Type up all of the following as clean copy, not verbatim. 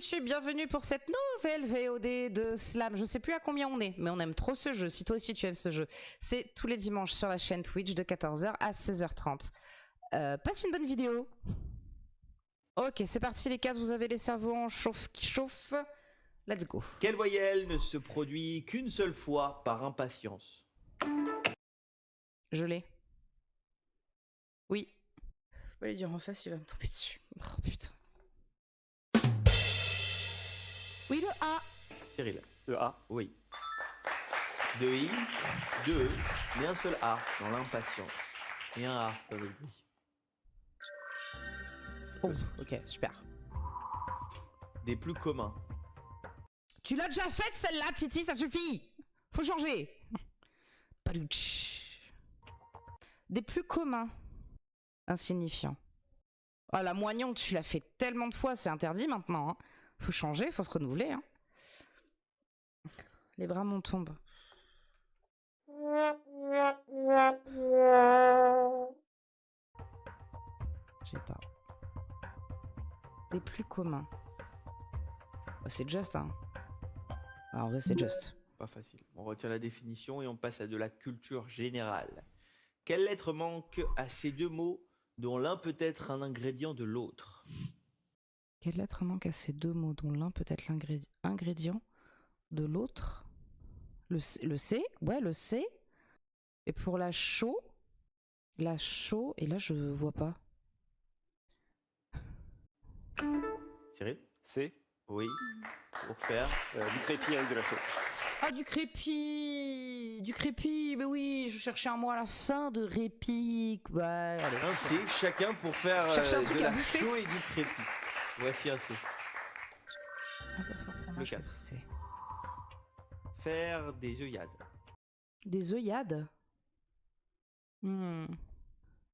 YouTube, bienvenue pour cette nouvelle VOD de Slam. Je sais plus à combien on est, mais on aime trop ce jeu. Si toi aussi tu aimes ce jeu, c'est tous les dimanches sur la chaîne Twitch de 14h à 16h30. Passe une bonne vidéo. Ok, c'est parti les gars, vous avez les cerveaux en chauffe qui chauffent. Let's go. Quelle voyelle ne se produit qu'une seule fois par impatience? Je l'ai. Oui. Je vais lui dire en face, il va me tomber dessus. Oh putain. Oui, le A. Cyril. Le A. Oui. Deux I, deux E, mais un seul A dans l'impatience. Et un A dans le bruit. Oh, ok, super. Des plus communs. Tu l'as déjà faite celle-là, Titi, ça suffit. Faut changer. Palouch. Des plus communs. Insignifiants. Ah, la moignon, tu l'as fait tellement de fois, c'est interdit maintenant. Hein. Faut changer, faut se renouveler. Hein. Les bras m'en tombent. Je sais pas. Des plus communs. Bah, c'est Just, hein. Ah, en vrai, c'est Just. Pas facile. On retient la définition et on passe à de la culture générale. Quelle lettre manque à ces deux mots dont l'un peut être un ingrédient de l'autre? Quelle lettre manque à ces deux mots dont l'un peut être l'ingrédient de l'autre? Le C? Ouais, le C. Et pour la chaux, et là je vois pas. Cyril? C. Oui. Pour faire Du crépi avec de la chaux. Ah, du crépi! Du crépi, mais oui, je cherchais un mot à la fin de répit. Bah, allez. un C, chacun pour faire Cherchez un truc de à la bouffer. chaux et du crépi. Voici un C. Un peu fort pour moi, Le je 4. crois que c'est Faire des œillades. des œillades.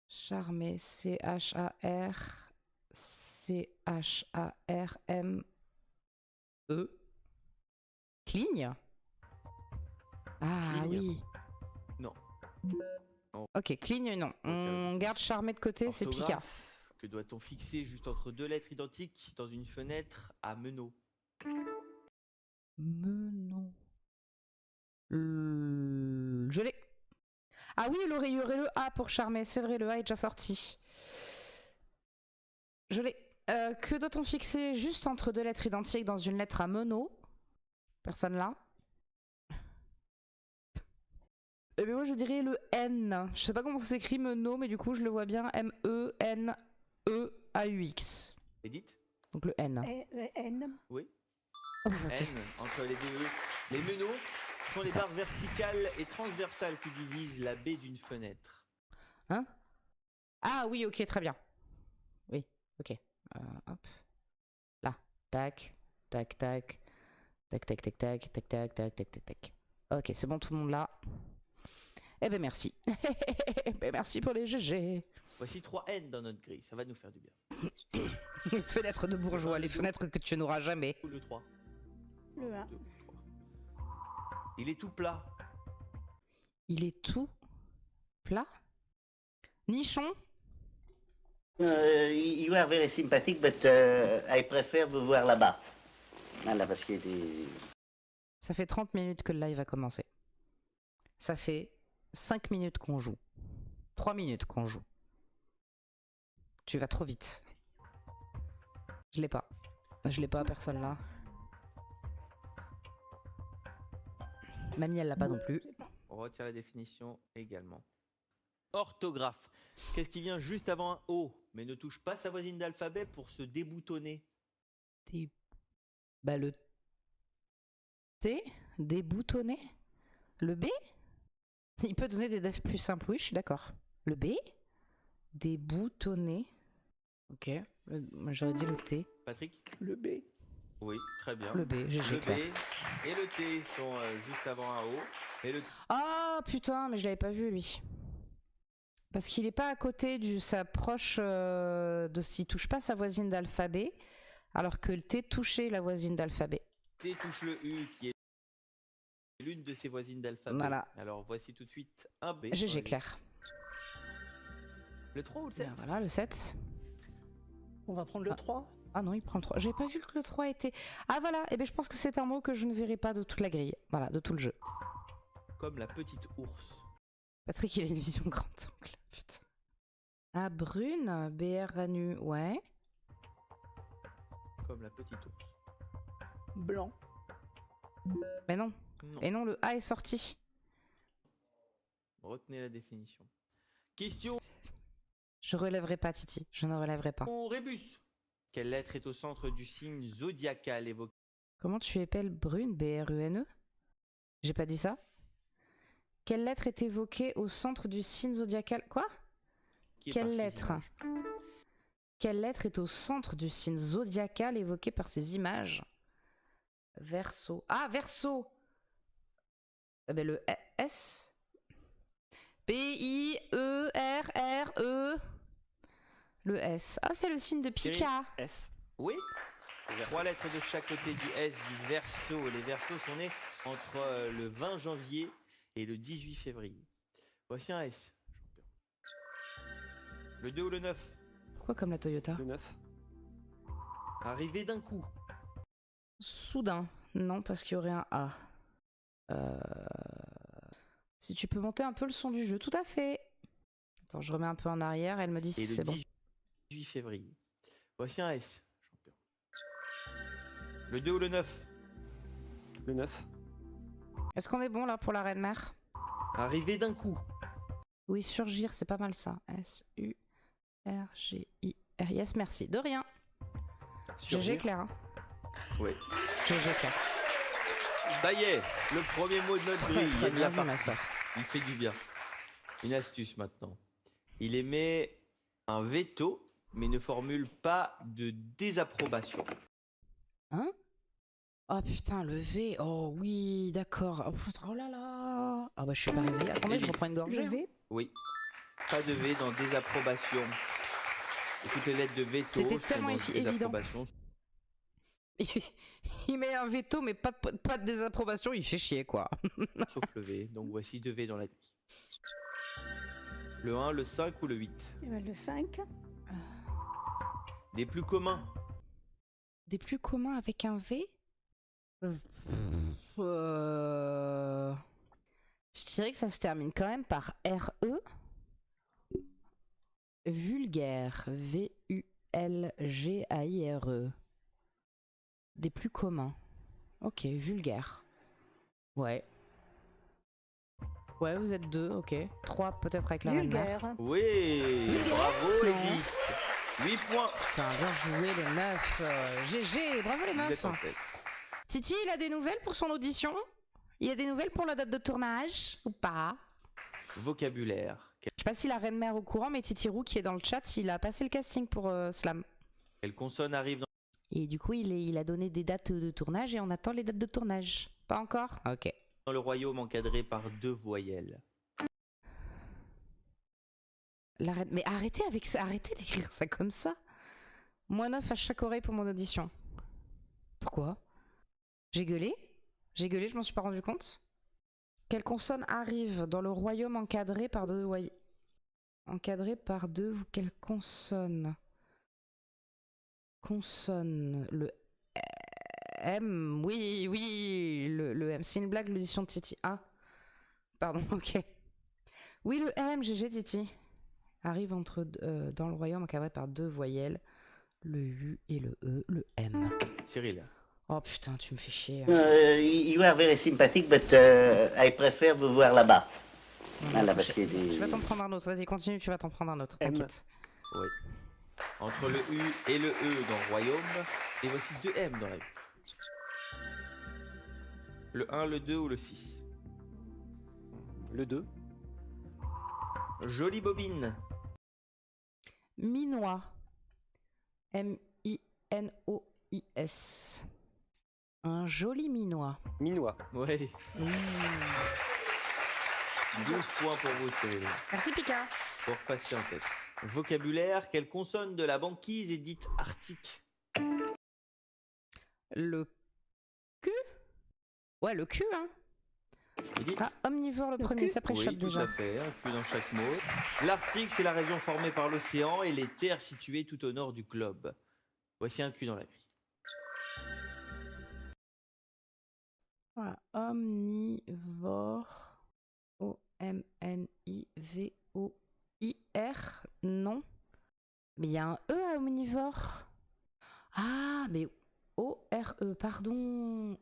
Charmer, C-H-A-R, C-H-A-R-M-E. Cligne? Ah Cligne. oui. Non. Ok, cligne, non. On garde charmer de côté, c'est Pika. Orthographe. Que doit-on fixer juste entre deux lettres identiques dans une fenêtre à meneaux? Menon. Je l'ai. Ah oui, il y aurait le A pour charmer. C'est vrai, le A est déjà sorti. Je l'ai. Que doit-on fixer juste entre deux lettres identiques dans une lettre à meneaux? Personne là. Eh bien moi je dirais le N. Je sais pas comment ça s'écrit meneaux, mais du coup je le vois bien M-E-N-E-A-U-X. Edith? Donc le N. N. Oui. Oh, ok. N entre les deux E. Les meneaux sont les barres verticales et transversales qui divisent la baie d'une fenêtre. Hein? Ah oui, ok, très bien. Oui, ok. Hop. Là. Tac. Tac, tac. Tac, tac, tac, tac, tac, tac, tac, tac, tac, tac. Ok, c'est bon, tout le monde là. Eh ben merci. Ben merci pour les GG. Voici 3 N dans notre grille, ça va nous faire du bien. Les fenêtres de bourgeois, les fenêtres que tu n'auras jamais. Le 3. Le 1. 2, 3. Il est tout plat. Il est tout plat. Nichon. You are very sympathetic, but I prefer vous voir là-bas. Voilà, parce qu'il y a des... Ça fait 30 minutes que le live a commencé. Ça fait 5 minutes qu'on joue. 3 minutes qu'on joue. Tu vas trop vite. Je l'ai pas. Je l'ai pas, personne là. Mamie, elle l'a pas non plus. On retire la définition également. Orthographe. Qu'est-ce qui vient juste avant un O, mais ne touche pas sa voisine d'alphabet pour se déboutonner? Bah le T, déboutonné. Le B? Il peut donner des defs plus simples, oui, je suis d'accord. Le B? Déboutonné. Ok, moi j'aurais dit le T. Patrick? Le B. Oui, très bien. Le B, GG Le clair. B et le T sont juste avant un O. Et le... Ah putain, mais je l'avais pas vu lui. Parce qu'il est pas à côté du s'approche de s'il touche pas sa voisine d'alphabet, alors que le T touchait la voisine d'alphabet. T touche le U qui est l'une de ses voisines d'alphabet. Voilà. Alors voici tout de suite un B. GG clair. Le 3 ou le 7? Voilà le 7. On va prendre le 3. Ah non, il prend le 3. J'avais pas vu que le 3 était... Ah voilà, et ben je pense que c'est un mot que je ne verrai pas de toute la grille. Voilà, de tout le jeu. Comme la petite ours. Patrick, il a une vision grand angle. Putain. Ah, brune, BRNU, ouais. Comme la petite ours. Blanc. Mais non. Non. Et non, le A est sorti. Retenez la définition. Question Je relèverai pas, Titi. Je ne relèverai pas. au rébus. Quelle lettre est au centre du signe zodiacal évoqué Comment tu épelles brune, BRUNE? J'ai pas dit ça? Quelle lettre est évoquée au centre du signe zodiacal? Quoi? par Quelle ces lettre? images Quelle lettre est au centre du signe zodiacal évoqué par ces images? Verseau. Ah, Verseau! Eh ben, le S. P-I-E-R-R-E. Le S. Ah, c'est le signe de Pika. S. Oui. 3 lettres de chaque côté du S du Verseau. Les Verseaux sont nés entre le 20 janvier et le 18 février. Voici un S. Le 2 ou le 9. Quoi comme la Toyota? Le 9. Arrivé d'un coup. Soudain. Non, parce qu'il y aurait un A. Si tu peux monter un peu le son du jeu, tout à fait. Attends, je remets un peu en arrière, elle me dit si Et c'est le bon. 18 février. Voici un S. Le 2 ou le 9. Le 9. Est-ce qu'on est bon là pour la reine mère? Arrivé d'un coup. Oui, surgir, c'est pas mal ça. S-U-R-G-I-R. Yes, merci. De rien. GG Claire. Hein. Oui. GG Claire. Ça y est, le premier mot de notre Très grille. très Il y bien a de la vu, ma partie. soeur. Il fait du bien. Une astuce maintenant. Il émet un veto, mais ne formule pas de désapprobation. Hein? Oh putain, le V. Oh oui, d'accord. Oh, putain, oh là là. Ah bah je suis pas réveillée. Attendez, je Élite. reprends une gorgée. Le V. Oui. Pas de V dans désapprobation. Et toutes les lettres de veto C'était sont tellement dans évident. désapprobation. Il met un veto, mais pas de désapprobation. Il fait chier quoi. Sauf le V. Donc voici 2 V dans la grille. Le 1, le 5 ou le 8. Eh ben, le 5. Des plus communs. Des plus communs avec un V? Je dirais que ça se termine quand même par RE. Vulgaire. V-U-L-G-A-I-R-E. Des plus communs. Ok, vulgaire. Ouais. Ouais, vous êtes 2, ok. 3 peut-être avec la reine mère. Vulgaire. Oui, bravo Non. Edith. 8 points. Putain, bien joué les meufs. GG, bravo les Vous meufs. êtes en tête. Titi, il a des nouvelles pour son audition? Il y a des nouvelles pour la date de tournage ou pas? Vocabulaire. Je sais pas si la reine mère est au courant, mais Titi Roux qui est dans le chat, il a passé le casting pour Slam. Quelle consonne arrive dans Et du coup, il a donné des dates de tournage et on attend les dates de tournage. Pas encore? Ok. le royaume encadré par 2 voyelles? Mais arrêtez avec ça, arrêtez d'écrire ça comme ça. -9 à chaque oreille pour mon audition. Pourquoi? J'ai gueulé, je m'en suis pas rendu compte. Quelle consonne arrive dans le royaume encadré par 2 voyelles? Encadré par 2 ou quelle consonne? Consonne, le M, oui, le M. C'est une blague, l'audition de Titi. Ah, pardon, ok. Oui, le M, GG Titi. Arrive dans le royaume encadré par 2 voyelles, le U et le E, le M. Cyril. Oh putain, tu me fais chier. You are very sympathetic, but I prefer vous voir là-bas. Voilà, parce qu'il y a des... Tu vas t'en prendre un autre, vas-y, continue, tu vas t'en prendre un autre, M. t'inquiète. Oui. Entre le U et le E dans le royaume, et voici 2 M dans la vie. Le 1, le 2 ou le 6? Le 2. Jolie bobine. Minois. M-I-N-O-I-S. Un joli minois. Minois. Ouais. 12 points pour vous, Cyril. Merci Pika. Pour passer en tête. Vocabulaire, quelle consonne de la banquise est dite arctique? Le Q. Ouais, le Q, hein. Edith? Ah, omnivore le Le premier, Q. ça préchoppe Oui, tout déjà. à fait, un Q dans chaque mot. L'Arctique, c'est la région formée par l'océan et les terres situées tout au nord du globe. Voici un cul dans la grille. Voilà. Omnivore. O-M-N-I-V-O-I-R. Non. Mais il y a un E à omnivore. Ah, mais O-R-E, pardon.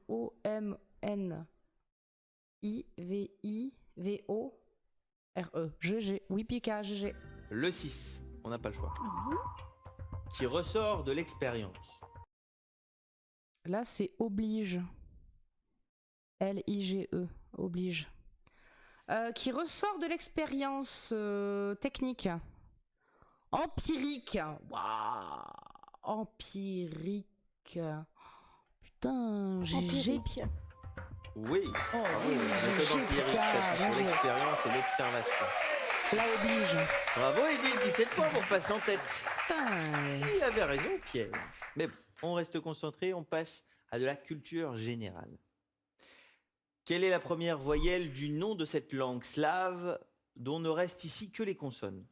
O-M-N-I-V-I-V-O-R-E. GG. Oui, Pika, GG. Le 6, on n'a pas le choix. Qui ressort de l'expérience. Là, c'est oblige. L-I-G-E. Oblige. Qui ressort de l'expérience technique. Empirique. Waouh. Empirique. Putain, GG. Empirique. Oui. Oh, Bravo, oui, la méthode GG, empirique Pika, s'appuie sur bravo. l'expérience et l'observation. Là, oblige. Bravo Edith, 17 points pour passer en tête. Putain. Il avait raison Pierre. Mais bon, on reste concentré, on passe à de la culture générale. Quelle est la première voyelle du nom de cette langue slave dont ne restent ici que les consonnes?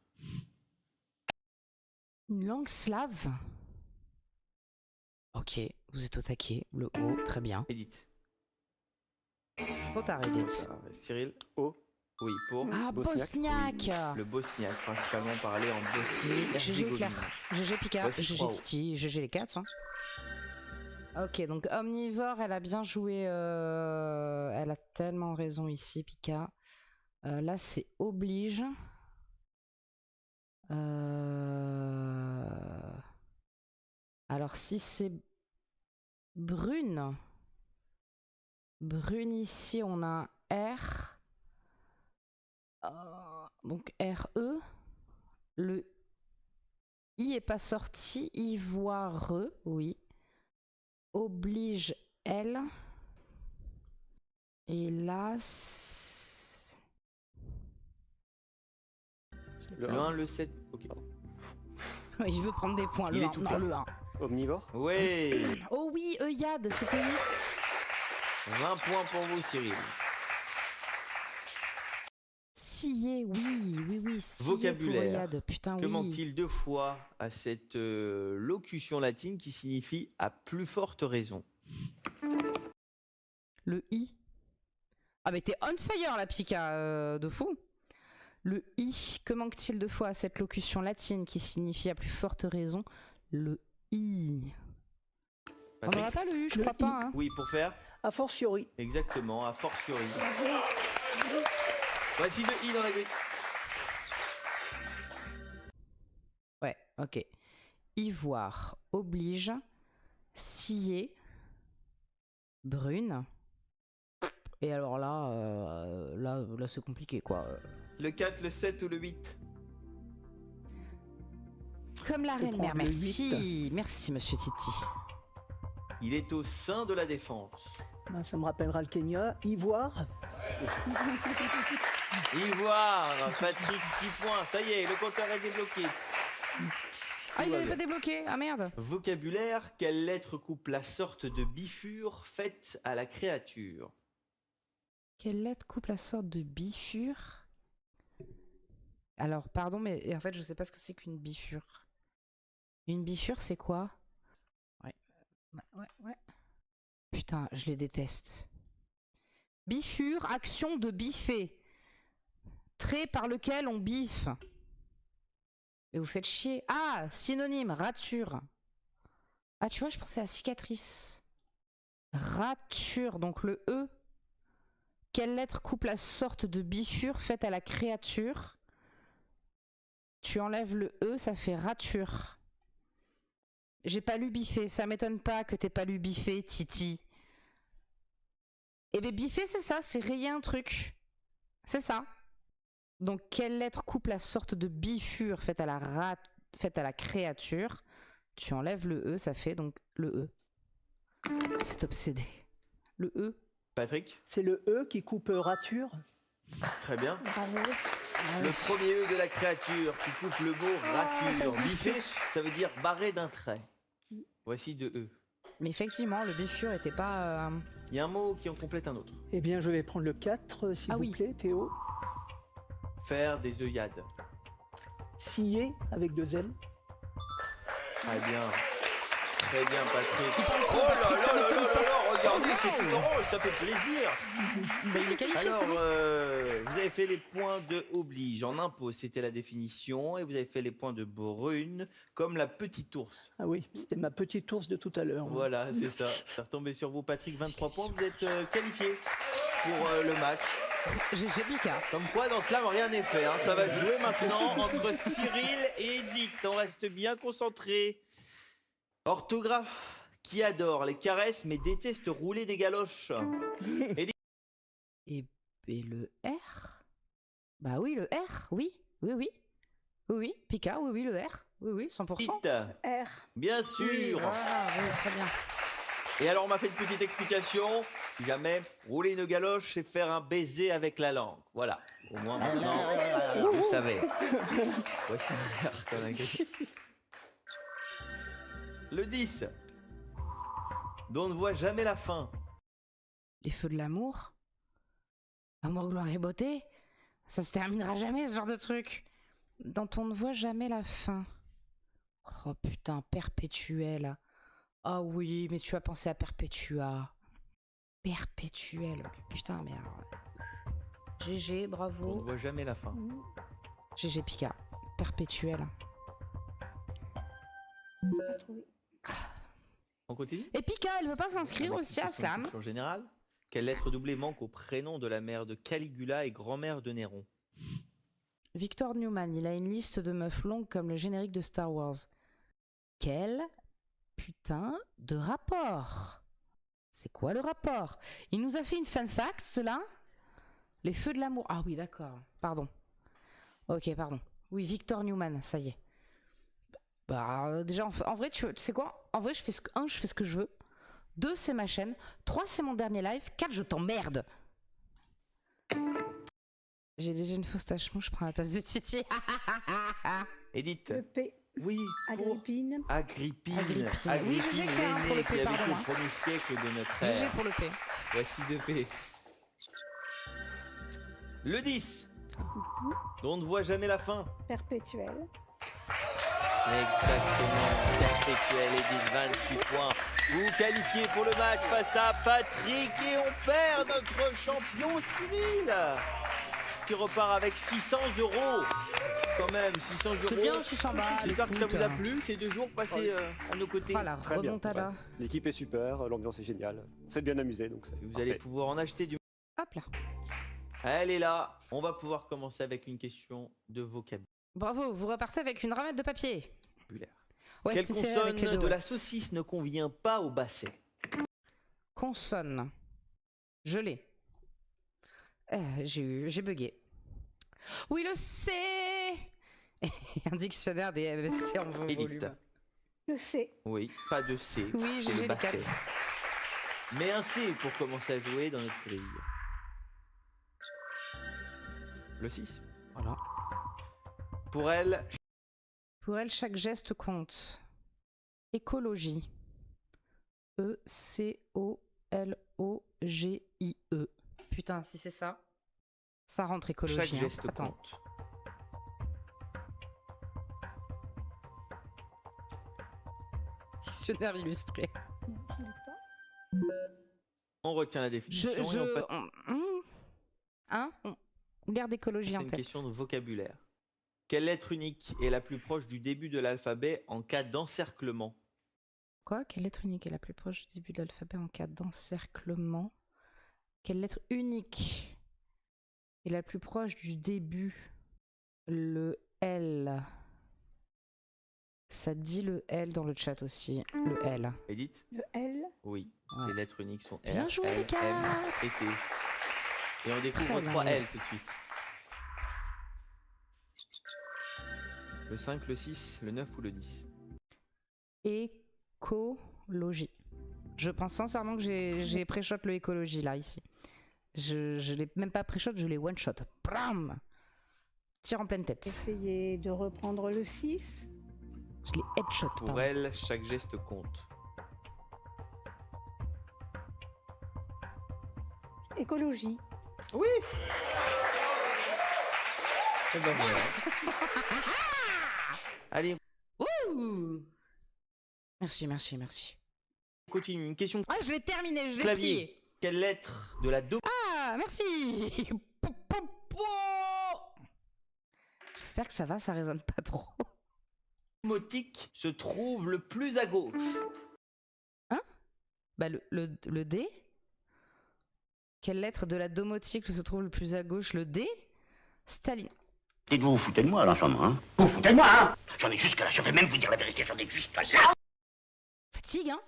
Une langue slave. Ok, vous êtes au taquet. Le O, très bien. Edith. Trop tard, Edith. Cyril. O. Oui, pour Ah, Bosniaque. Bosniaque. le bosniaque, principalement parlé en GG Bosnie-Herzégovine. Claire. GG Pika. Voici GG 3 O. Titi. GG les 4. Ok, donc omnivore, elle a bien joué. Elle a tellement raison ici, Pika. Là, c'est oblige. Alors, si c'est brune. Brune ici, on a un R. Donc R-E. Le I est pas sorti. Ivoire, oui. Oblige L. Et là, Le 1, le 7. Ok. il veut prendre des points. Il Le est 1, tout non, plat. le 1. Omnivore. Oui. Oh oui, Œillade, c'était où? 20 points pour vous Cyril. Scié, oui. Scié Vocabulaire. pour Œillade, putain, Que oui. manque-t-il deux fois à cette locution latine qui signifie à plus forte raison? Le I. Ah, mais t'es on fire, la Pika, de fou. Le I. Que manque-t-il deux fois à cette locution latine qui signifie à plus forte raison? Le I. On Patrick? n'aura pas le U, je Le crois I. pas. Hein. Oui, pour faire A fortiori. exactement, a fortiori. Voici le I dans la grille. Ouais, ok. Ivoire, oblige, scié, brune. Et alors là, là c'est compliqué quoi. Le 4, le 7 ou le 8? Comme la Je reine prends mère, le merci. Merci monsieur Titi. Il est au sein de la défense. Ben, ça me rappellera le Kenya. Ivoire. Ivoire, Patrick, 6 points. Ça y est, le compteur est débloqué. Ah, il va avait bien. pas débloqué. Ah merde. Vocabulaire, quelle lettre coupe la sorte de bifure faite à la créature? Quelle lettre coupe la sorte de bifure? Alors, pardon, mais en fait, je sais pas ce que c'est qu'une bifure. Une bifure, c'est quoi? Ouais. Putain, je les déteste. Bifure, action de biffer. Trait par lequel on biffe. Et vous faites chier. Ah, synonyme, rature. Ah, tu vois, je pensais à cicatrice. Rature, donc le E. Quelle lettre coupe la sorte de bifure faite à la créature? Tu enlèves le E, ça fait rature. J'ai pas lu biffer, ça m'étonne pas que t'aies pas lu biffer, Titi. Eh bien, biffer, c'est ça, c'est rayer un truc. C'est ça. Donc, quelle lettre coupe la sorte de bifure faite à la créature? Tu enlèves le E, ça fait donc le E. C'est obsédé. Le E. Patrick? C'est le E qui coupe rature. Très bien. Bravo. Le premier E de la créature qui coupe le mot rature. ça se Biffer, discute. ça veut dire barré d'un trait. Voici deux E. Mais effectivement, le bifure était pas... Il y a un mot qui en complète un autre. Eh bien, je vais prendre le 4, s'il Ah vous oui. plaît, Théo. Faire des œillades. Scié avec 2 L. Très bien. Très bien, Patrick. Il parle Oh trop, là Patrick, ça là là m'étonne là pas. là, regardez, c'est tout orange, ça fait plaisir. Bah, il est qualifié, Alors, c'est bon. vous avez fait les points de oblige, en impose, c'était la définition, et vous avez fait les points de brune, comme la petite ours. Ah oui, c'était ma petite ours de tout à l'heure. Voilà, c'est ça. C'est retombé sur vous, Patrick, 23 points, vous êtes qualifié pour le match. GG Pika. Comme quoi, dans Slam, rien n'est fait. Hein. Ça va jouer maintenant entre Cyril et Edith. On reste bien concentré. Orthographe. Qui adore les caresses mais déteste rouler des galoches. Et le R? Bah oui, le R, oui. Oui, Pika, oui, le R. Oui, 100%. Edith, R. bien sûr. Ah, oui, très bien. Et alors, on m'a fait une petite explication. Si jamais rouler une galoche, c'est faire un baiser avec la langue. Voilà. Au moins maintenant, vous savez. Voici le R qu'on a gagné. Le 10. Dont on ne voit jamais la fin. Les feux de l'amour? Amour, gloire et beauté? Ça se terminera jamais, ce genre de truc. Dont on ne voit jamais la fin. Oh putain, Perpétuel. Ah oui, mais tu as pensé à Perpétua. Perpétuel. Putain, mais alors... GG, On bravo. ne voit jamais la fin. GG Pika. Perpétuel. On continue? Et Pika, elle veut pas s'inscrire Avec aussi une à question de Slam? culture générale. Quelle lettre doublée manque au prénom de la mère de Caligula et grand-mère de Néron? Victor Newman, il a une liste de meufs longues comme le générique de Star Wars. Quel putain de rapport? C'est quoi le rapport? Il nous a fait une fun fact, cela? Les feux de l'amour. Ah oui, d'accord. Pardon. Ok, pardon. Oui, Victor Newman, ça y est. Bah, déjà, en vrai, tu sais quoi? En vrai, je fais ce que je veux. 2, c'est ma chaîne. 3, c'est mon dernier live. 4, je t'emmerde. J'ai déjà une fausse tache mouche, je prends la place de Titi. Edith. Le P. Oui, pour Agrippine. Agrippine. Agrippine. Oui, Agrippine, GG pour le l'aînée P, qui a vécu pardon, au hein. 1er siècle de notre GG ère. pour le P. Voici 2 P. Le 10. Dont on ne voit jamais la fin. Perpétuel. Exactement. Perpétuel, Edith, 26 points. Vous qualifiez pour le match face à Patrick et on perd notre champion Cyril qui repart avec 600 €. Quand même, 600 €. C'est bien, 600 balles. J'espère que ça écoute. vous a plu ces 2 jours passés à nos côtés. Ah, la Très bien. remontada. Ouais. L'équipe est super, l'ambiance est géniale. On s'est bien amusé, donc c'est Vous allez parfait. pouvoir en acheter du... Hop là. Elle est là. On va pouvoir commencer avec une question de vocabulaire. Bravo, vous repartez avec une ramette de papier. Ouais, Quelle c'était serré consonne avec les deux, de ouais. la saucisse ne convient pas au basset? Consonne. Je l'ai. J'ai bugué. Oui, le C. Un dictionnaire des MST en volume. Edith. Le C. Oui, pas de C. Oui, c'est j'ai le les basset. 4. Mais un C pour commencer à jouer dans notre grille. Le 6. Voilà. Pour elle, Pour elle, chaque geste compte. Écologie. E-C-O-L-O-G-I-E. Putain, si c'est ça, ça rentre écologie. chaque hein. geste Attends. compte. Dictionnaire illustré. Non, je l'ai pas. On retient la définition et on passe. On garde écologie C'est en une tête. question de vocabulaire. Quelle lettre unique est la plus proche du début de l'alphabet en cas d'encerclement? Quoi? Quelle lettre unique est la plus proche du début de l'alphabet en cas d'encerclement? Quelle lettre unique est la plus proche du début? Le L. Ça dit le L dans le chat aussi. Le L. Edith? Le L. Oui. Ouais. Les lettres uniques sont Bien R, joué, L, les gars. M et T. Et on découvre Très bien 3 joué. L tout de suite. Le 5, le 6, le 9 ou le 10? Écologie. Je pense sincèrement que j'ai pré-shot le écologie là, ici. Je l'ai même pas pré-shot, je l'ai one-shot. Bram! Tire en pleine tête. Essayez de reprendre le 6. Je l'ai headshot. Pour pardon. elle, chaque geste compte. Écologie. Oui. Et ben voilà. Allez, Ouh! Merci, merci, merci. On continue. Une question Ah, je l'ai terminé, je l'ai clavier. plié. Quelle lettre de la Ah, merci. J'espère que ça va, ça résonne pas trop. domotique se trouve le plus à gauche? Hein? Bah le D. Quelle lettre de la domotique se trouve le plus à gauche? Le D. Staline. Dites-vous, vous foutez de moi, là, sûrement, hein? Vous foutez de moi, hein? J'en ai jusqu'à là, je vais même vous dire la vérité, j'en ai jusqu'à là! Fatigue, hein?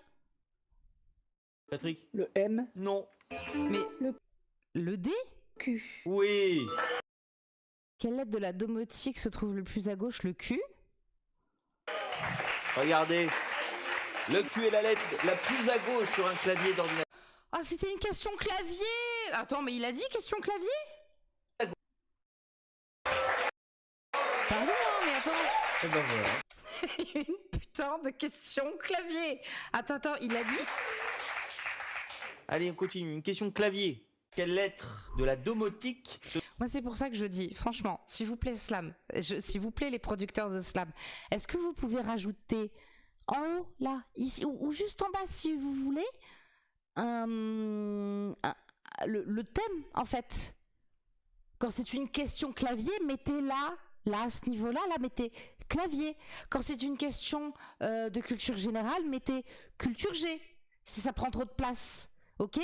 Patrick? Le M, Non. Mais le D? Q. Oui. Quelle lettre de la domotique se trouve le plus à gauche? Le Q? Regardez. Le Q est la lettre la plus à gauche sur un clavier d'ordinateur. Ah, c'était une question clavier! Attends, mais il a dit question clavier? Pardon, hein, mais attends. Et ben voilà. Une putain de question clavier. Attends, il a dit? Allez, on continue. Une question clavier. Quelle lettre de la domotique se... Moi, c'est pour ça que je dis, franchement, s'il vous plaît, Slam, s'il vous plaît, les producteurs de Slam, est-ce que vous pouvez rajouter en haut, là, ici, ou juste en bas, si vous voulez, le thème, en fait. Quand c'est une question clavier, mettez là, à ce niveau-là, mettez clavier. Quand c'est une question de culture générale, mettez culture G, si ça prend trop de place, ok?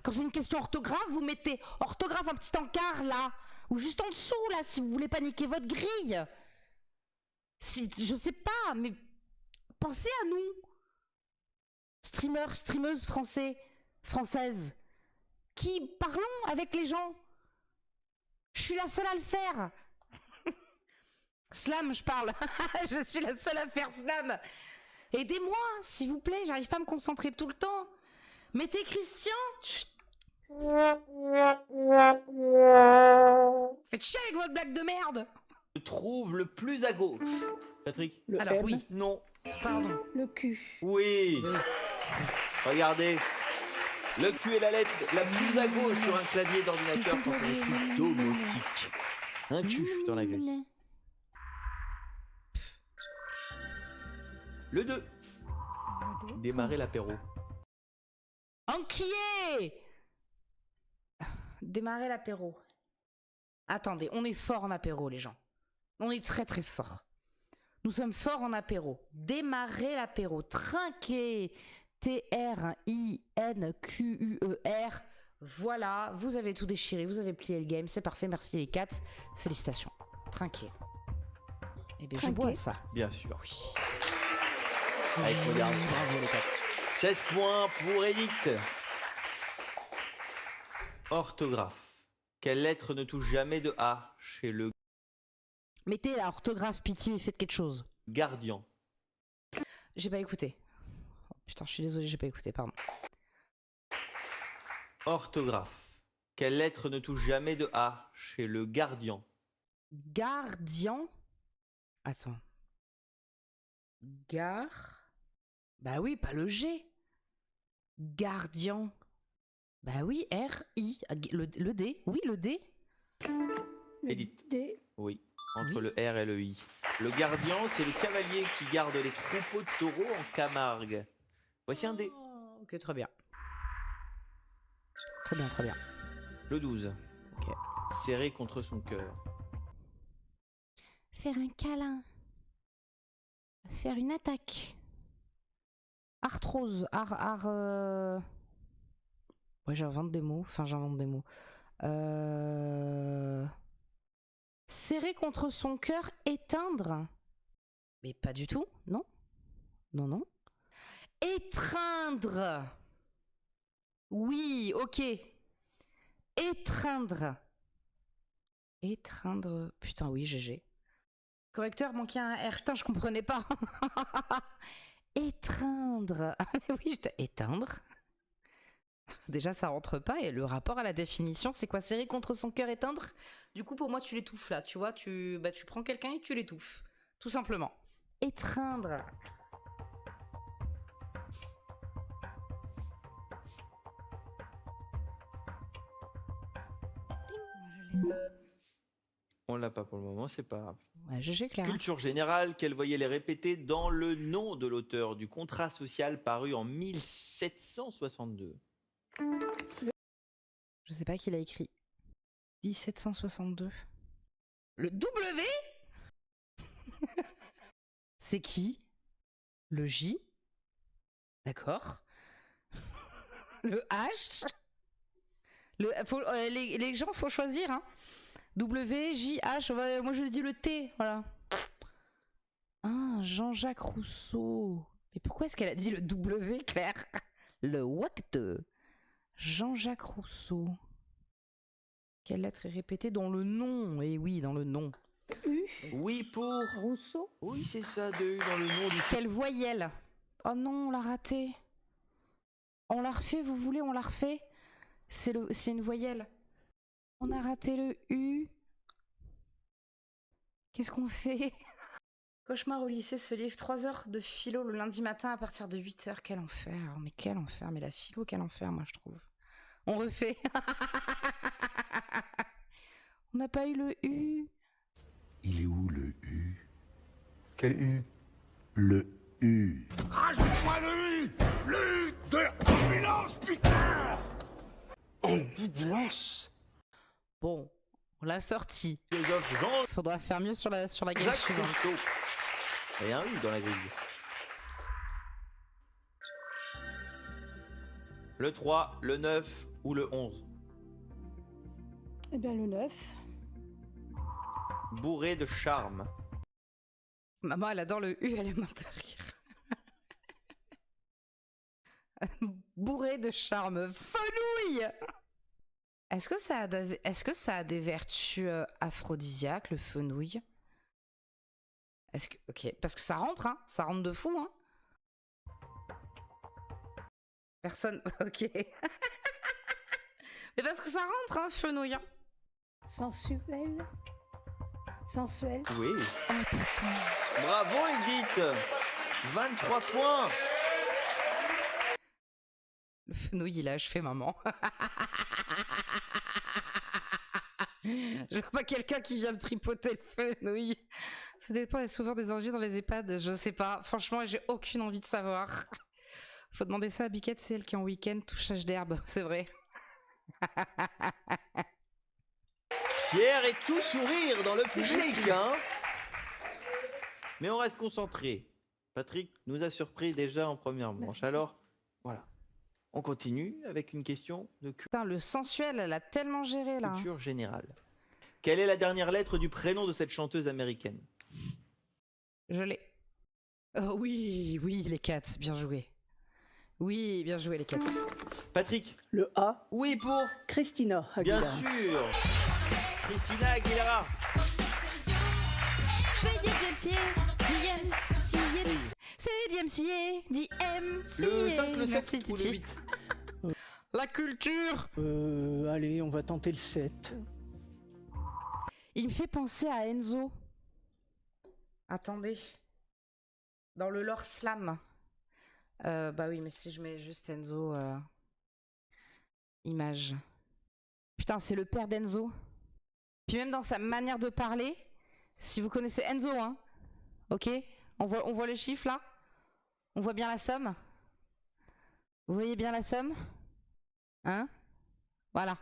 Quand c'est une question orthographe, vous mettez orthographe, un petit encart là, ou juste en dessous là, si vous voulez pas niquer votre grille. Si, je sais pas, mais pensez à nous, streamers, streameuses françaises, qui parlons avec les gens. Je suis la seule à le faire. Slam, je parle. Je suis la seule à faire Slam. Aidez-moi, s'il vous plaît, j'arrive pas à me concentrer tout le temps. Mettez Christian. Faites chier avec votre blague de merde. se trouve le plus à gauche? Patrick? le Alors M, oui, Non. pardon. Le Q. Oui. Regardez. Le Q est la lettre la plus à gauche sur un clavier d'ordinateur quand on écrit domotique. Un Q dans la grille. Le 2. Démarrer l'apéro. Encrier. Démarrer l'apéro. Attendez, on est fort en apéro, les gens. On est très très fort. Nous sommes forts en apéro. Démarrer l'apéro. Trinquer. T-R-I-N-Q-U-E-R. Voilà, vous avez tout déchiré, vous avez plié le game, c'est parfait, merci les cats. Félicitations. Trinquer. Eh bien, je Trinquer. bois à ça. Bien sûr. Oui. Allez, regarde. Bravo les cats. 16 points pour Edith. Orthographe. Quelle lettre ne touche jamais de A chez le Mettez la orthographe, pitié, faites quelque chose. gardien? J'ai pas écouté. Oh, putain, je suis désolée, j'ai pas écouté, pardon. Orthographe. Quelle lettre ne touche jamais de A chez le gardien? Gardien. Attends. Gare. Bah oui, pas le G. Gardien. Bah oui, R-I. Le D. Oui, le D. Le Edith. D. Oui, entre Oui. le R et le I. Le gardien, c'est le cavalier qui garde les troupeaux de taureaux en Camargue. Voici un D. Oh, ok, très bien. Très bien, très bien. Le 12. Ok. Serré contre son cœur. Faire un câlin. Faire une attaque. Arthrose. Ouais, j'invente des mots. Enfin, j'invente des mots. Serrer contre son cœur, éteindre. Mais pas du tout, non? Non, non. Étreindre. Oui, ok. Étreindre. Étreindre. Putain, oui, GG. Correcteur, manquait un R. Putain, je comprenais pas. Étreindre. Ah, mais oui, j'étais éteindre. Déjà, ça rentre pas. Et le rapport à la définition, c'est quoi? Serrer contre son cœur, éteindre? Du coup, pour moi, tu l'étouffes là. Tu vois, tu prends quelqu'un et tu l'étouffes. Tout simplement. Étreindre. On l'a pas pour le moment, c'est pas grave. Ouais, GG Claire. Culture générale, quelle voyelle est répétée dans le nom de l'auteur du contrat social paru en 1762? Je sais pas qui l'a écrit. 1762. Le W? C'est qui? Le J? D'accord. Le H? Les gens, faut choisir, hein. W, J, H, ouais, moi je dis le T, voilà. Ah, Jean-Jacques Rousseau. Mais pourquoi est-ce qu'elle a dit le W, Claire? Le what? Jean-Jacques Rousseau. Quelle lettre est répétée dans le nom? Eh oui, dans le nom. U. Oui pour... Rousseau. Oui, c'est ça, de U dans le nom du... Quelle voyelle? Oh non, on l'a raté. On l'a refait, vous voulez, on l'a refait? C'est une voyelle. On a raté le U. Qu'est-ce qu'on fait? Cauchemar au lycée, ce livre, 3 heures de philo le lundi matin à partir de 8 heures. Quel enfer, mais quel enfer, mais la philo, quel enfer, moi je trouve. On refait. On n'a pas eu le U. Il est où le U? Quel U? Le U. Rajoute-moi le U! Le U de ambulance, putain! Ambulance? Bon, on l'a sorti. Philosophe Jean-Jacques Faudra faire mieux sur la game suivante. Rousseau. Il y a un U dans la grille. Le 3, le 9 ou le 11? Eh bien, le 9. Bourré de charme. Maman, elle adore le U, elle est morte de rire. Bourré de charme. Fenouil! Est-ce que ça a des vertus aphrodisiaques, le fenouil? Ok, parce que ça rentre, hein. Ça rentre de fou, hein. Personne... Ok. Mais parce que ça rentre, hein, fenouil. Sensuel. Sensuel. Oui. Oh putain. Bravo Edith. 23 points. Le fenouil, il a achevé maman. Je vois pas quelqu'un qui vient me tripoter le fenouil. Ça dépend, il y a souvent des envies dans les EHPAD, je sais pas. Franchement, j'ai aucune envie de savoir. Faut demander ça à Biquette, c'est elle qui en week-end touchage d'herbe, c'est vrai. Pierre est tout sourire dans le public, hein. Mais on reste concentré. Patrick nous a surpris déjà en première manche. Alors, voilà. On continue avec une question de Putain, le sensuel, elle a tellement géré là. culture générale. Quelle est la dernière lettre du prénom de cette chanteuse américaine? Je l'ai. Oh oui, oui, les Cats, bien joué. Oui, bien joué les Cats. Patrick? Le A, Oui pour... Christina Bien Aguilera. sûr. Christina Aguilera. Je fais c'est DMCA, Le 5, le 7 Merci, ou le Titi. 8? La culture. Allez, on va tenter le 7. Il me fait penser à Enzo. Attendez. Dans le lore slam. Bah oui, mais si je mets juste Enzo... Image. Putain, c'est le père d'Enzo. Puis même dans sa manière de parler, si vous connaissez Enzo, hein, ok, on voit les chiffres là. On voit bien la somme. Vous voyez bien la somme, hein? Voilà.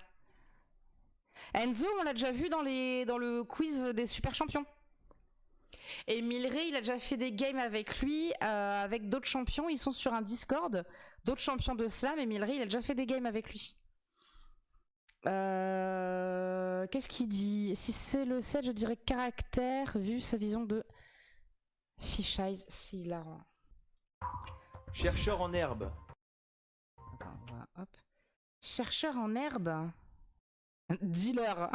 Enzo, on l'a déjà vu dans le quiz des super champions. Et Milray, il a déjà fait des games avec lui, avec d'autres champions. Ils sont sur un Discord, d'autres champions de slam. Et Milray, il a déjà fait des games avec lui. Qu'est-ce qu'il dit? Si c'est le 7, je dirais caractère, vu sa vision de Fish Eyes. Si, hilarant. Chercheur en herbe. Attends, on va, hop. Chercheur en herbe. Dealer.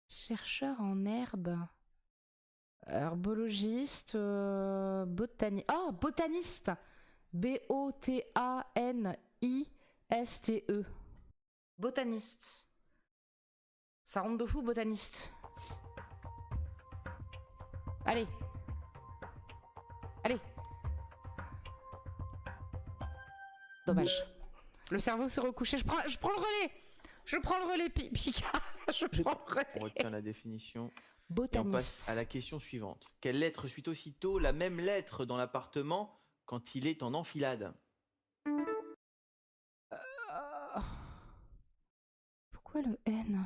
Chercheur en herbe. Herbologiste. Botaniste. Oh, botaniste. B-O-T-A-N-I-S-T-E. Botaniste. Ça rentre de fou, botaniste. Allez. Allez. Dommage. Le cerveau s'est recouché. Je prends le relais. Je prends le relais, Pika. Je prends le relais. On retient la définition. Et on Botaniste. passe à la question suivante. Quelle lettre suit aussitôt la même lettre dans l'appartement quand il est en enfilade? Pourquoi le N?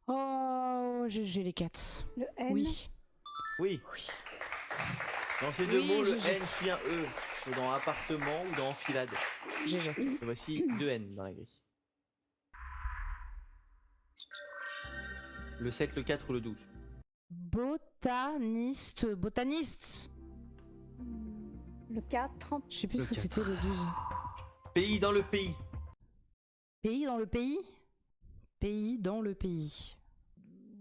Oh, j'ai les 4. Le N. Oui. Oui. Oui. Dans ces deux Oui, mots, le GG. N suit un E, soit dans appartement ou dans enfilade. GG. Et voici 2 N dans la grille. Le 7, le 4 ou le 12? Botaniste. Botaniste. Le 4. Je sais plus Le ce que 4. c'était le 12. Pays dans le pays. Pays dans le pays? Pays dans le pays.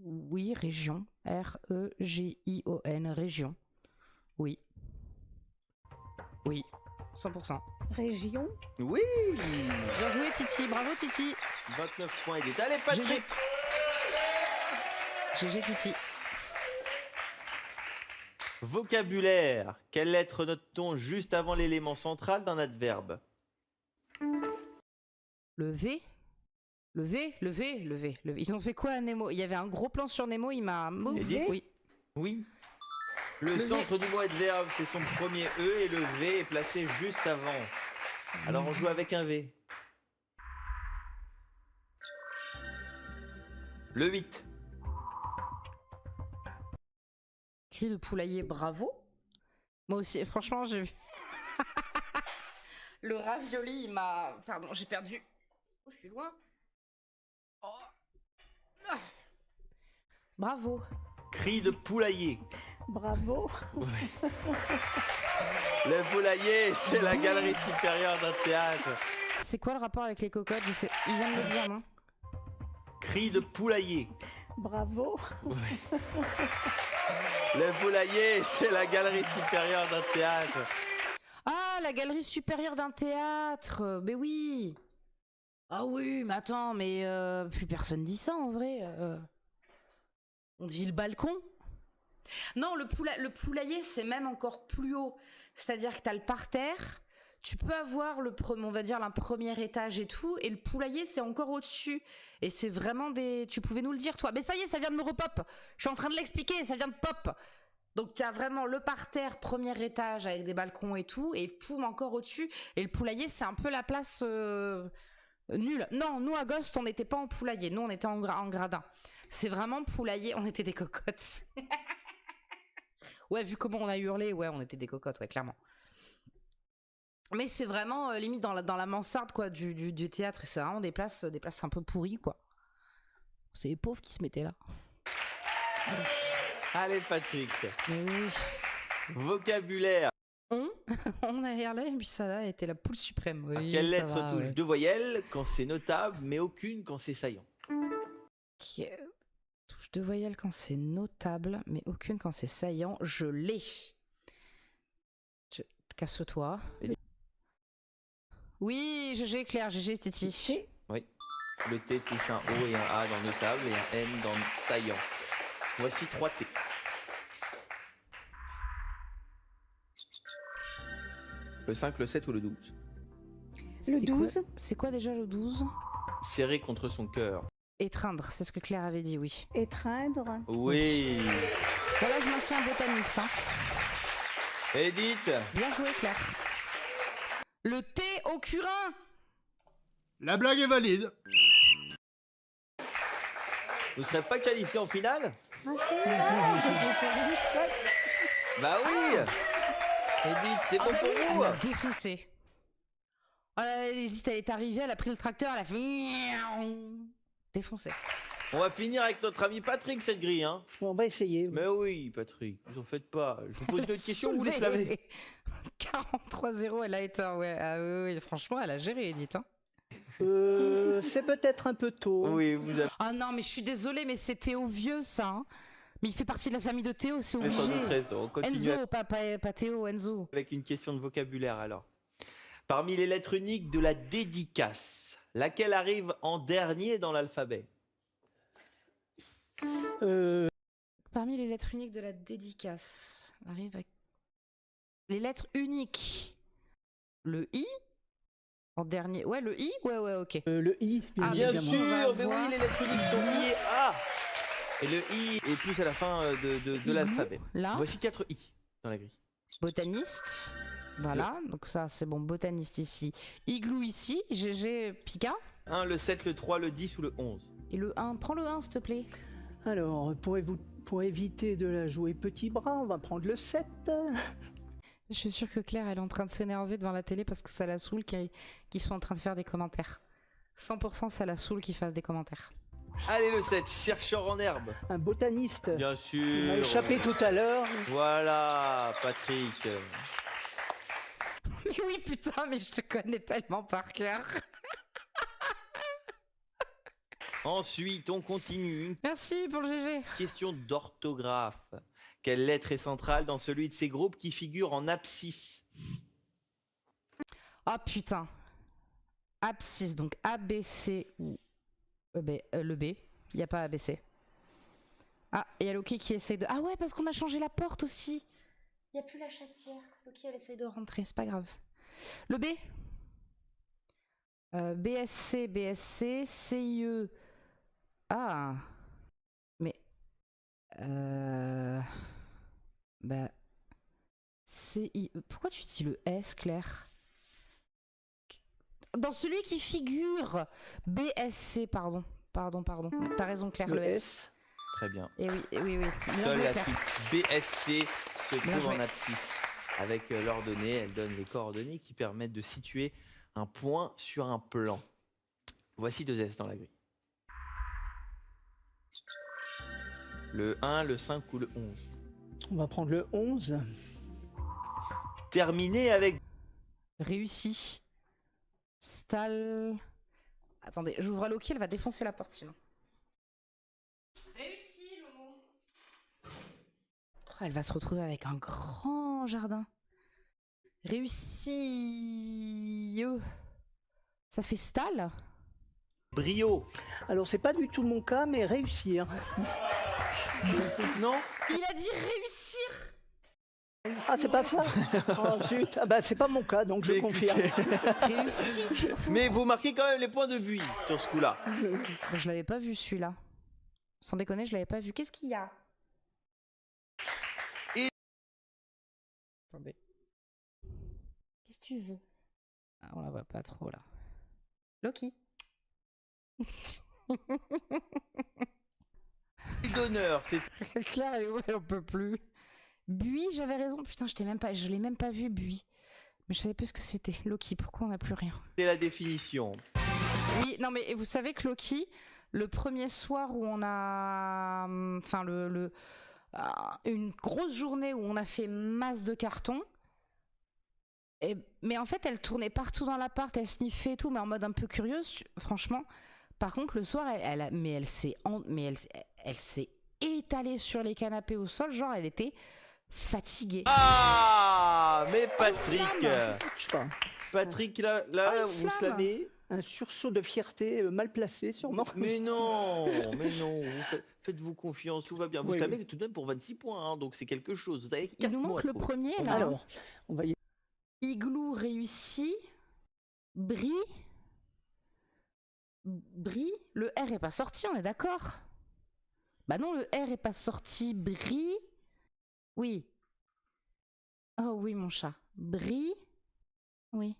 Oui, région. R-E-G-I-O-N. Région. Oui. Oui. 100%. Région. Oui. Bien joué, Titi. Bravo, Titi. 29 points aidés. Allez, Patrick. GG, Titi. Vocabulaire. Quelle lettre note-t-on juste avant l'élément central d'un adverbe? Le V. Le V, le V, le V, le V. Ils ont fait quoi à Nemo? Il y avait un gros plan sur Nemo, il m'a... Edith Oui. Oui. Le Le centre du mot adverbe, c'est son premier E et le V est placé juste avant. Alors on joue avec un V. Le 8. Cri de poulailler, bravo. Moi aussi, franchement, j'ai vu. Le ravioli, il m'a... Pardon, j'ai perdu. Oh, je suis loin. Oh. Ah. Bravo. Cri de poulailler. Bravo. Le poulailler, c'est la galerie supérieure d'un théâtre. C'est quoi le rapport avec les cocottes? Je sais... Il vient de le dire, non? Cri de poulailler. Bravo. Le poulailler, c'est la galerie supérieure d'un théâtre. Ah, la galerie supérieure d'un théâtre. Mais oui. Ah oui, mais attends, mais plus personne dit ça en vrai. On dit le balcon. Non, le poulailler, c'est même encore plus haut. C'est-à-dire que t'as le parterre, tu peux avoir on va dire, un premier étage et tout, et le poulailler, c'est encore au-dessus. Et c'est vraiment des... Tu pouvais nous le dire, toi. Mais ça y est, ça vient de me repop. Je suis en train de l'expliquer, ça vient de pop. Donc tu as vraiment le parterre, premier étage avec des balcons et tout, et poum, encore au-dessus. Et le poulailler, c'est un peu la place nulle. Non, nous à Ghost, on n'était pas en poulailler, nous on était en gradin. C'est vraiment poulailler, on était des cocottes. Ouais, vu comment on a hurlé, ouais, on était des cocottes, ouais, clairement. Mais c'est vraiment limite dans la mansarde quoi, du théâtre, et c'est vraiment des places un peu pourries, quoi. C'est les pauvres qui se mettaient là. Allez, Patrick. Mais oui. Vocabulaire. On a hurlé, et puis ça là était la poule suprême. Oui, Quelle ça lettre va, touche ouais. 2 voyelles quand c'est notable, mais aucune quand c'est saillant? Touche 2 voyelles quand c'est notable, mais aucune quand c'est saillant. Je l'ai. Casse-toi. Oui, GG Claire, GG Titi. T. Oui. Le T touche un O et un A dans notable et un N dans saillant. Voici 3 T. Le 5, le 7 ou le 12? Le C'était quoi- 12. C'est quoi déjà le 12? Serré contre son cœur. Étreindre, c'est ce que Claire avait dit, oui. Étreindre. Oui. Voilà, je maintiens botaniste. Hein. Edith. Bien joué Claire. Le thé au curin. La blague est valide. Vous serez pas qualifié en finale? Ah, Bah oui. Edith, c'est bon pour Elle vous. m'a défoncé. Voilà, Edith, elle est arrivée, elle a pris le tracteur, elle a fait... Défoncé. On va finir avec notre ami Patrick cette grille, hein. On va essayer. Mais oui, Patrick, vous en faites pas. Je vous pose une autre question, vous voulez se laver? 43-0, elle a éteint, ouais. Ah, oui, franchement, elle a géré, Edith. Hein. C'est peut-être un peu tôt. Oui, vous avez Ah non, mais je suis désolée, mais c'est Théo vieux, ça. Hein. Mais il fait partie de la famille de Théo, c'est sans obligé. doute raison. On continue Enzo, pas Théo, Enzo. avec une question de vocabulaire alors. Parmi les lettres uniques de la dédicace, laquelle arrive en dernier dans l'alphabet? Parmi les lettres uniques de la dédicace, elle arrive avec... Les lettres uniques. Le I en dernier. Ouais, le I. Ouais, ok. Le I, Ah, Bien évidemment. sûr, On va mais voir. oui, les lettres uniques sont I et A. Et le I est plus à la fin de Igloo, l'alphabet. là. Voici 4 I dans la grille. Botaniste. Voilà, donc ça c'est bon, botaniste ici. Igloo ici, GG Pika. 1, le 7, le 3, le 10 ou le 11. Et le 1, prends le 1 s'il te plaît. Alors, pour éviter de la jouer petit bras, on va prendre le 7. Je suis sûre que Claire elle est en train de s'énerver devant la télé parce que ça la saoule qu'ils soient en train de faire des commentaires. 100% ça la saoule qu'ils fassent des commentaires. Allez, le 7, chercheur en herbe. Un botaniste. Bien Il sûr. m'a échappé tout à l'heure. Voilà, Patrick. Mais oui putain, mais je te connais tellement par cœur. Ensuite, on continue. Une Merci pour le GG. question d'orthographe. Quelle lettre est centrale dans celui de ces groupes qui figure en abscisse? Oh putain. Abscisse, donc ABC ou le B. Il n'y a pas ABC. Ah, il y a Loki qui essaye de... Ah ouais, parce qu'on a changé la porte aussi. Il n'y a plus la chatière. Loki, elle essaye de rentrer, c'est pas grave. Le B. BSC, CIE. Ah. Mais... Bah... CIE... Pourquoi tu dis le S, Claire? Dans celui qui figure BSC, pardon. T'as raison, Claire, le S. Très bien. Et oui. Bien Seule joué, la Claire. suite BSC se Bien trouve en joué. abscisse. Avec leurs données, elle donne les coordonnées qui permettent de situer un point sur un plan. Voici 2 S dans la grille. Le 1, le 5 ou le 11. On va prendre le 11. Terminé avec... Réussi. Stal. Attendez, j'ouvre à Loki, elle va défoncer la porte sinon. Réussi, Lomo. Oh, elle va se retrouver avec un grand jardin. Réussi. Ça fait Stal. Brio. Alors, c'est pas du tout mon cas, mais réussir. Non? Il a dit réussir. Ah, c'est pas ça? Oh zut. Ah bah, c'est pas mon cas, donc je Mais confirme. Réussi. du coup. Mais vous marquez quand même les points de vue sur ce coup-là. Bah, je l'avais pas vu celui-là. Sans déconner, je l'avais pas vu. Qu'est-ce qu'il y a? Attendez. Qu'est-ce que tu veux? Ah, on la voit pas trop là. Loki. D'honneur, c'est Claire, elle est où? Elle en peut plus. Buis, j'avais raison. Putain, je l'ai même pas vu, Buis. Mais je savais plus ce que c'était. Loki, pourquoi on n'a plus rien? la définition. Oui, non, mais vous savez que Loki, le premier soir où on a. Enfin, une grosse journée où on a fait masse de cartons. Mais en fait, elle tournait partout dans l'appart, elle sniffait et tout, mais en mode un peu curieuse, franchement. Par contre, le soir, elle s'est étalée sur les canapés au sol, genre elle était fatiguée. Ah, mais Patrick, Islam. Je sais pas. Patrick, là, Oh, vous Islam. slamez. Un sursaut de fierté mal placé, sûrement. Mais non, faites-vous confiance, tout va bien. Vous Oui, slamez oui. tout de même pour 26 points, hein, donc c'est quelque chose. Vous avez 4 Il nous mots manque à le trouver. premier, là. Alors, on va y... Igloo réussi. Brie. Le R est pas sorti, on est d'accord? Bah non, le R est pas sorti. Brie. Oui. Oh oui, mon chat. Brie. Oui.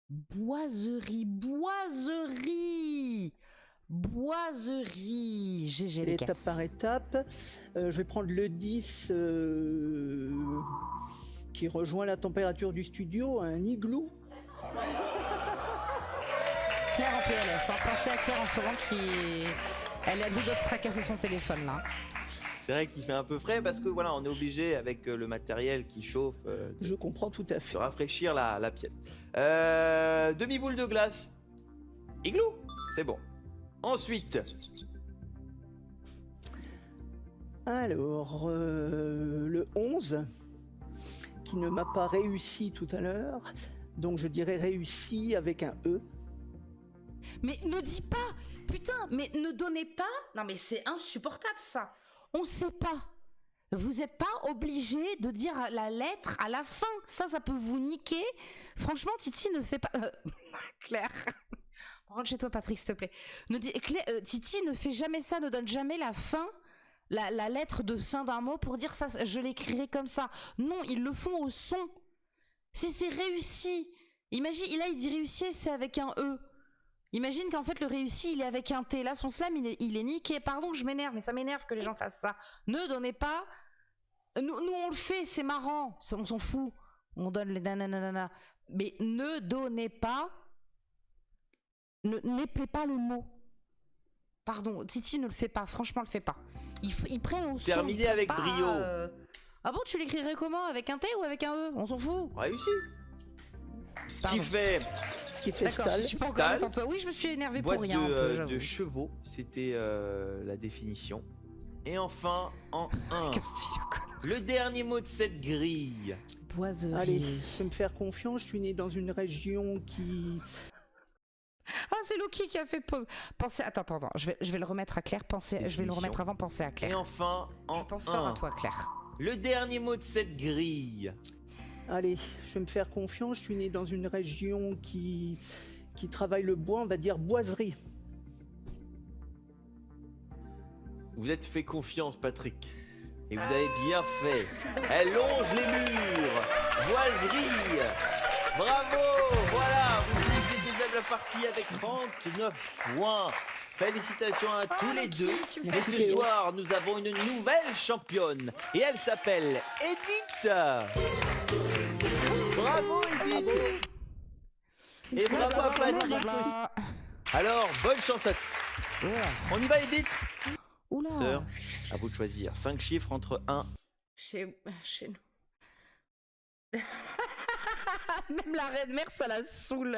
Boiserie. GG les étape cats. par étape. Je vais prendre le 10 qui rejoint la température du studio, un igloo. Claire en PLS, hein. Pensez à Claire en ce moment qui... Elle a deux doigts de fracasser son téléphone là. C'est vrai qu'il fait un peu frais parce que voilà, on est obligé avec le matériel qui chauffe Je comprends tout à de fait. rafraîchir la pièce. Demi-boule de glace. Igloo, c'est bon. Ensuite, Alors, le 11, qui ne m'a pas réussi tout à l'heure, donc je dirais réussi avec un E. Mais ne dis pas, putain, mais ne donnez pas. Non mais c'est insupportable ça. On sait pas. Vous n'êtes pas obligé de dire la lettre à la fin. Ça peut vous niquer. Franchement, Titi ne fait pas. Claire. Rentre chez toi, Patrick, s'il te plaît. Titi ne fait jamais ça, ne donne jamais la fin, la lettre de fin d'un mot pour dire ça, je l'écrirai comme ça. Non, ils le font au son. Si c'est réussi, imagine, là il dit réussi, c'est avec un E. Imagine qu'en fait le réussi il est avec un T. Là son slam il est niqué. Pardon, je m'énerve, mais ça m'énerve que les gens fassent ça. Ne donnez pas. Nous on le fait, c'est marrant, on s'en fout. On donne les nananana. Mais ne donnez pas. N'épelez pas le mot. Pardon, Titi ne le fait pas, franchement le fait pas. Ils prennent au son. Terminé avec pas, brio. Ah bon, tu l'écrirais comment? Avec un T ou avec un E? On s'en fout. Réussi. Ce qui Pardon. fait D'accord, je suis pas encore Stal. attends, oui, je me suis énervé boîte pour rien un peu, de j'avoue. chevaux, c'était la définition. Et enfin, en 1, Castillo, quoi. le dernier mot de cette grille. Boiserie. Allez, je vais me faire confiance. Je suis né dans une région qui... Ah, c'est Loki qui a fait pause. Pensez, attends, je vais le remettre à Claire. Je vais le Définition. remettre avant. Pensez à Et Claire. enfin, Je en pense fort à 1, toi, Claire. le dernier mot de cette grille. Allez, je vais me faire confiance. Je suis né dans une région qui travaille le bois, on va dire boiserie. Vous êtes fait confiance, Patrick. Et vous avez bien fait. Elle longe les murs. Boiserie. Bravo. Voilà, vous finissez tout de même la partie avec 39 points. Félicitations à tous les Loki, deux. tu me Et fais ce chier. soir, nous avons une nouvelle championne. Et elle s'appelle Edith. Bravo, Edith. Et bravo à Patrick aussi. Alors, bonne chance à tous. On y va, Edith. Oula. À vous de choisir. 5 chiffres entre 1. Chez nous. Même la reine mère, ça la saoule.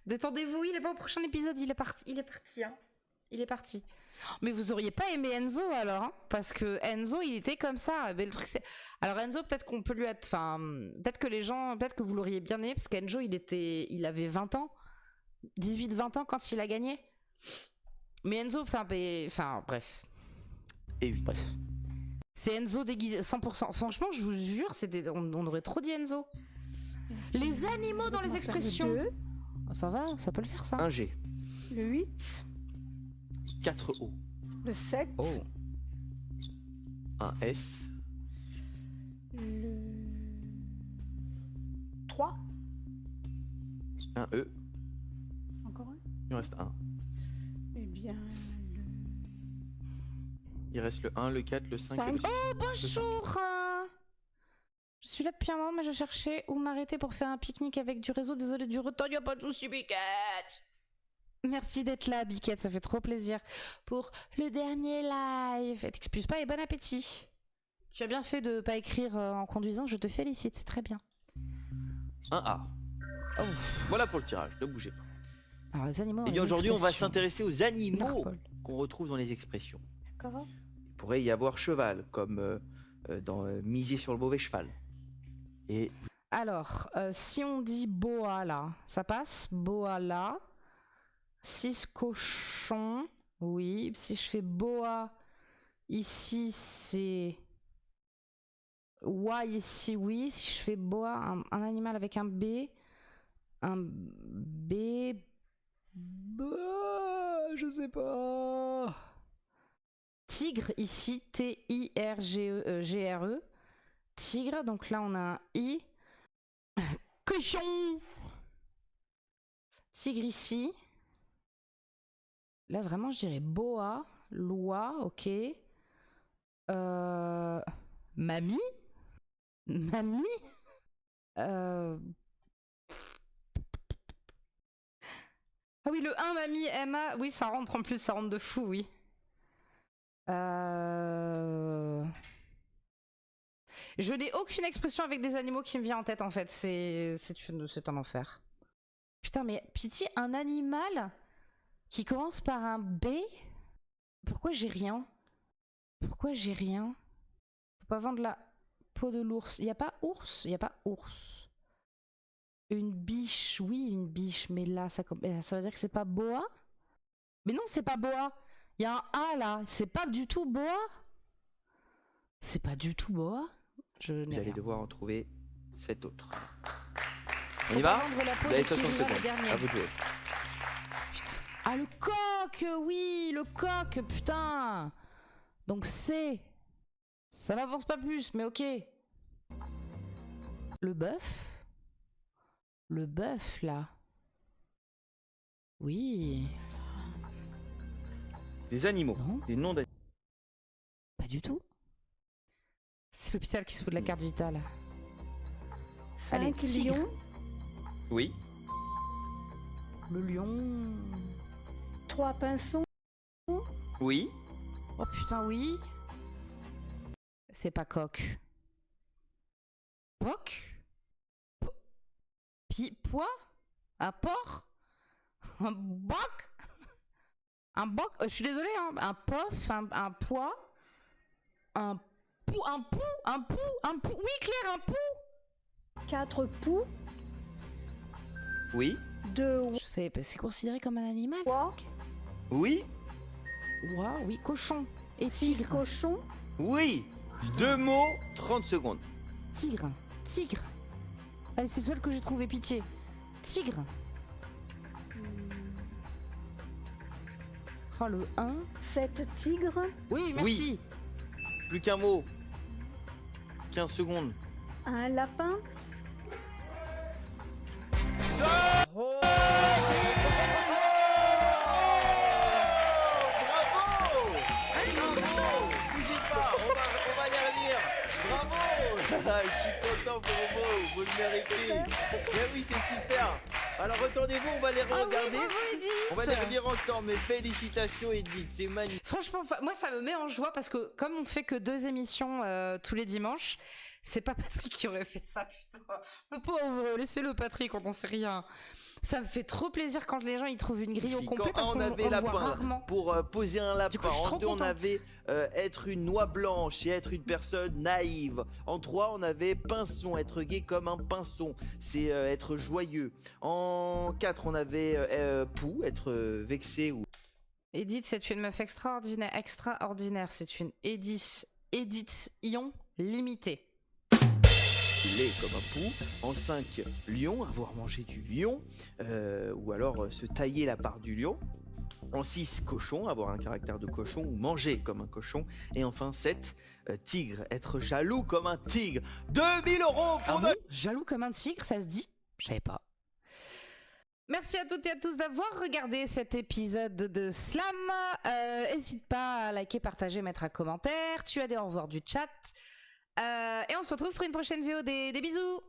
Détendez-vous, il est pas au prochain épisode, il est parti, hein. Il est parti. Mais vous auriez pas aimé Enzo alors, hein, parce que Enzo il était comme ça. Mais le truc c'est, alors Enzo peut-être qu'on peut lui être, enfin peut-être que vous l'auriez bien aimé parce qu'Enzo il avait 20 ans, 18-20 ans quand il a gagné. Mais Enzo, enfin bref. Et 8. Bref. C'est Enzo déguisé 100%. Franchement, je vous jure, on aurait trop dit Enzo. Les animaux dans les expressions. Le 2, Oh, ça va, ça peut le faire ça. 1 G. le 8, 4 O. le 7, Oh. 1 S. le 3, 1 E. encore un. Il en reste 1. Eh bien, le Il reste le 1, le 4, le 5 et le 6. Oh, bonjour. Je suis là depuis un moment, mais je cherchais où m'arrêter pour faire un pique-nique avec du réseau. Désolé du retard, y a pas de souci, Biquette. Merci d'être là, Biquette, ça fait trop plaisir. Pour le dernier live. Et t'excuses pas et bon appétit. Tu as bien fait de pas écrire en conduisant, je te félicite, c'est très bien. 1 A. Oh. Voilà pour le tirage, ne bougez pas. Alors les animaux. Et bien aujourd'hui, on va s'intéresser aux animaux Narpol. qu'on retrouve dans les expressions. d'accord. Il pourrait y avoir cheval, comme dans miser sur le mauvais cheval. Et Alors, si on dit boa là, ça passe? Boa là. 6 cochons, oui. Si je fais boa ici, c'est oie ici, oui. Si je fais boa, un animal avec un B, je sais pas. Tigre ici, T-I-R-G-E. Tigre, donc là on a un I. Cochon. Tigre ici. Là vraiment je dirais boa, loi, ok. Mamie. Ah oui, le 1 mamie, Emma, oui ça rentre en plus, ça rentre de fou, oui. Je n'ai aucune expression avec des animaux qui me vient en tête en fait, c'est un enfer. Putain mais pitié, un animal qui commence par un B? Pourquoi j'ai rien? Pourquoi j'ai rien? Faut pas vendre la peau de l'ours. Y a pas ours? Y a pas ours. Une biche, oui une biche, mais là ça veut dire que c'est pas boa? Mais non c'est pas boa. Y a un A là, c'est pas du tout boa? C'est pas du tout boa? vous allez devoir en trouver 7 autres. On y va Vendre la peau Vous avez de 60 Kirila, le secondes. dernier. À vous de jouer. Ah, le coq, oui, le coq, putain. Donc c'est... Ça n'avance pas plus, mais ok. Le bœuf. Le bœuf, là. Oui. Des animaux. Non, Des noms d'animaux. pas du tout. C'est l'hôpital qui se fout de la carte vitale. Allez, 5 tigre. lions, Oui. Le lion... 3 pinsons, Oui. Oh putain, oui. C'est pas coq. Poc. Pois. Un porc. Un boc. Un boc. Je suis désolée, hein. Un pof. Un pois. Un pou. Un pou. Un pou. Un pou. Oui, Claire, un pou. 4 poux, Oui. 2 Je sais, c'est considéré comme un animal. oies, Oui. Ouah, oui, cochon. Et 6 tigre. cochons, Oui. 2 mots, 30 secondes. Tigre. Tigre. Allez, c'est le seul que j'ai trouvé, pitié. Tigre. Oh, le 1. 7 tigres, Oui, merci. Plus qu'un mot. 15 secondes. un lapin, Oh. Bravo! Bravo! Bougez pas, on va y revenir. Bravo! Je suis content pour vous, vous le méritez. Mais oui, c'est super. Alors retournez-vous, on va les Ah oui, regarder. bravo, Edith. On va les relire ensemble. Mais félicitations Edith, c'est magnifique. Franchement, moi ça me met en joie parce que comme on fait que 2 émissions tous les dimanches, c'est pas Patrick qui aurait fait ça, putain. Le pauvre, laissez-le Patrick, on n'en sait rien. Ça me fait trop plaisir quand les gens ils trouvent une grille au complet parce Quand qu'on on avait on le voit lapin rarement. pour poser un lapin. Du coup, je suis En trop 2, on contente. avait être une noix blanche et être une personne naïve. En 3, on avait pinson, être gai comme un pinson, c'est être joyeux. En 4, on avait pou, être vexé ou Edith, c'est une meuf extraordinaire, extraordinaire. C'est une édition limitée. laid comme un pou. En 5, lion, avoir mangé du lion, ou alors se tailler la part du lion. En 6, cochon, avoir un caractère de cochon ou manger comme un cochon. Et enfin 7, tigre, être jaloux comme un tigre. 2000 € pour Ah notre... bon, jaloux comme un tigre, ça se dit? Je savais pas. Merci à toutes et à tous d'avoir regardé cet épisode de Slam. N'hésite pas à liker, partager, mettre un commentaire. Tu as des au revoir du chat. Et on se retrouve pour une prochaine VOD. Des bisous.